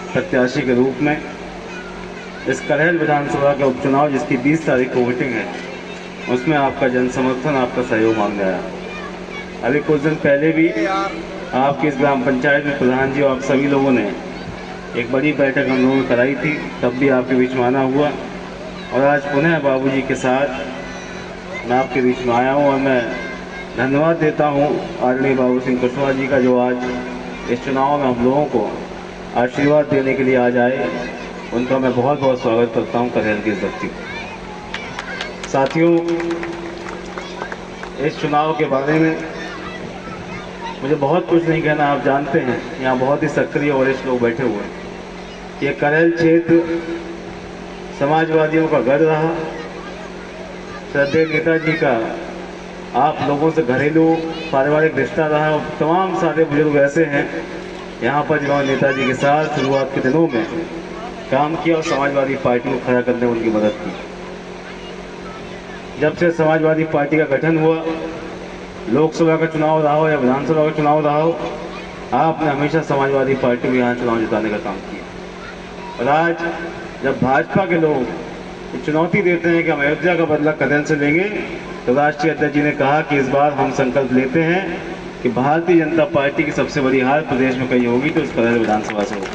प्रत्याशी के रूप में इस करहेल विधानसभा के उपचुनाव जिसकी 20 तारीख को वोटिंग है, उसमें आपका जन समर्थन, आपका सहयोग मांगने आया। अभी कुछ दिन पहले भी आपकी इस ग्राम पंचायत में प्रधान जी और आप सभी लोगों ने एक बड़ी बैठक हम लोगों ने कराई थी, तब भी आपके बीच में आना हुआ और आज पुनः बाबूजी के साथ मैं आपके बीच में आया हूँ। और मैं धन्यवाद देता हूँ आदरणीय बाबू सिंह कुशवाहा जी का, जो आज इस चुनाव में हम लोगों को आशीर्वाद देने के लिए आज आए। उनका मैं बहुत बहुत स्वागत करता हूँ करहेल की इस धरती पर। साथियों, इस चुनाव के बारे में मुझे बहुत कुछ नहीं कहना, आप जानते हैं यहाँ बहुत ही सक्रिय वरिष्ठ लोग बैठे हुए हैं। ये करहेल क्षेत्र समाजवादियों का गढ़ रहा। श्रद्धेय नेताजी का आप लोगों से घरेलू पारिवारिक रिश्ता रहा और तमाम सारे बुजुर्ग ऐसे हैं यहाँ पर जिन्होंने नेताजी के साथ शुरुआत के दिनों में काम किया और समाजवादी पार्टी को खड़ा करने में उनकी मदद की। जब से समाजवादी पार्टी का गठन हुआ, लोकसभा का चुनाव रहा हो या विधानसभा का चुनाव रहा हो, आपने हमेशा समाजवादी पार्टी को यहाँ चुनाव जिताने का काम किया। और आज जब भाजपा के लोग चुनौती देते हैं कि हम अयोध्या का बदला करहेल से लेंगे, तो राष्ट्रीय अध्यक्ष जी ने कहा कि इस बार हम संकल्प लेते हैं कि भारतीय जनता पार्टी की सबसे बड़ी हार प्रदेश में कहीं होगी तो इस करहेल विधानसभा से होगी।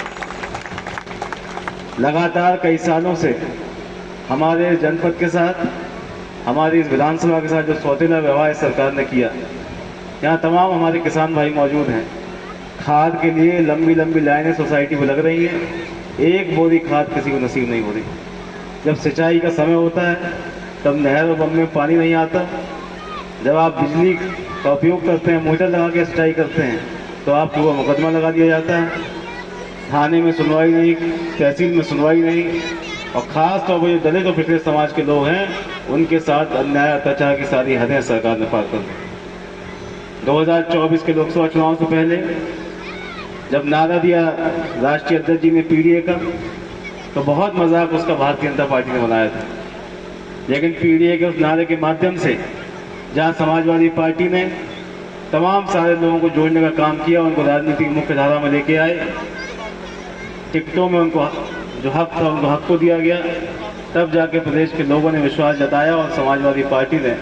लगातार कई सालों से हमारे जनपद के साथ, हमारी इस विधानसभा के साथ जो सौतेला व्यवहार इस सरकार ने किया, यहाँ तमाम हमारे किसान भाई मौजूद हैं। खाद के लिए लंबी लंबी लाइनें सोसाइटी में लग रही हैं, एक बोरी खाद किसी को नसीब नहीं हो रही। जब सिंचाई का समय होता है तब नहर और बम में पानी नहीं आता। जब आप बिजली का उपयोग करते हैं, मोटर लगा के सिंचाई करते हैं, तो आपको वो मुकदमा लगा दिया जाता है। थाने में सुनवाई नहीं, तहसील में सुनवाई नहीं, और ख़ास तौर पर जो दलित और पिछड़े समाज के लोग हैं उनके साथ अन्याय अत्याचार की सारी हदें सरकार ने पार कर दी। 2024 के लोकसभा चुनाव से पहले जब नारा दिया राष्ट्रीय अध्यक्ष जी ने पीडीए का, तो बहुत मजाक उसका भारतीय जनता पार्टी ने बनाया था। लेकिन पीडीए के उस नारे के माध्यम से जहां समाजवादी पार्टी ने तमाम सारे लोगों को जोड़ने का काम किया, उनको राजनीति की मुख्य धारा में लेके आए, टिकटों में उनको जो हक था उनको हक को दिया गया, तब जाके प्रदेश के लोगों ने विश्वास जताया और समाजवादी पार्टी ने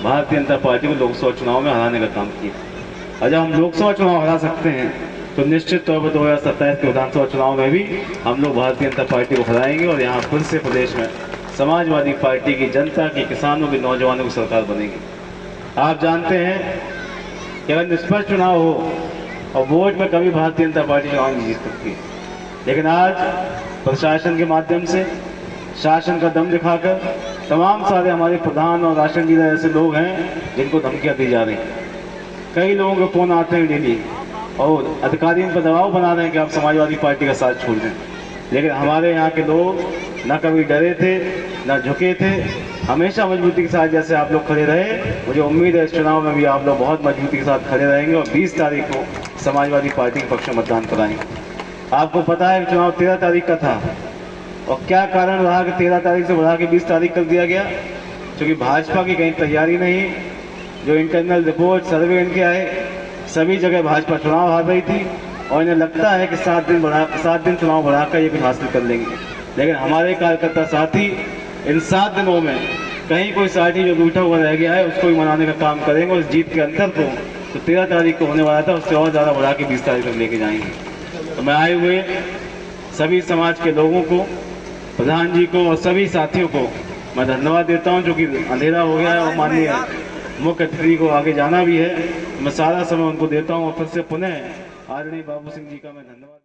भारतीय जनता पार्टी को लोकसभा चुनाव में हराने का काम किया। और जब हम लोकसभा चुनाव हरा सकते हैं तो निश्चित तौर पर 2027 के विधानसभा चुनाव में भी हम लोग भारतीय जनता पार्टी को हराएंगे और यहाँ फिर से प्रदेश में समाजवादी पार्टी की, जनता की, किसानों की, नौजवानों की सरकार बनेगी। आप जानते हैं कि अगर निष्पक्ष चुनाव हो और वोट में कभी भारतीय जनता पार्टी चुनाव नहीं जीत सकती, लेकिन आज प्रशासन के माध्यम से शासन का दम दिखाकर तमाम सारे हमारे प्रधान और राशन डीलर ऐसे लोग हैं जिनको धमकियां दी जा रही हैं। कई लोगों के फोन आते हैं डेली और अधिकारियों पर दबाव बना रहे हैं कि आप समाजवादी पार्टी का साथ छोड़ दें। लेकिन हमारे यहाँ के लोग न कभी डरे थे, न झुके थे, हमेशा मजबूती के साथ जैसे आप लोग खड़े रहे। मुझे उम्मीद है इस चुनाव में भी आप लोग बहुत मजबूती के साथ खड़े रहेंगे और 20 तारीख को समाजवादी पार्टी के पक्ष में मतदान कराएंगे। आपको पता है चुनाव 13 तारीख का था और क्या कारण रहा कि 13 तारीख से बढ़ा के 20 तारीख कर दिया गया? क्योंकि भाजपा की कहीं तैयारी नहीं, जो इंटरनल रिपोर्ट सर्वे इनके आए, सभी जगह भाजपा चुनाव हार रही थी और इन्हें लगता है कि 7 दिन चुनाव बढ़ाकर ये कुछ हासिल कर लेंगे। लेकिन हमारे कार्यकर्ता साथी इन 7 दिनों में कहीं कोई साथी जो रूठा हुआ रह गया है उसको भी मनाने का काम करेंगे और इस जीत के अंतर को तो 13 तारीख को होने वाला था उससे और ज़्यादा बढ़ा के 20 तारीख तक लेके जाएंगे। तो मैं आए हुए सभी समाज के लोगों को, प्रधान जी को और सभी साथियों को मैं धन्यवाद देता हूं, जो कि अंधेरा हो गया है और माननीय मुख्य अतिथि को आगे जाना भी है। मैं सारा समय उनको देता हूं और फिर से पुनः आदरणीय बाबू सिंह जी का मैं धन्यवाद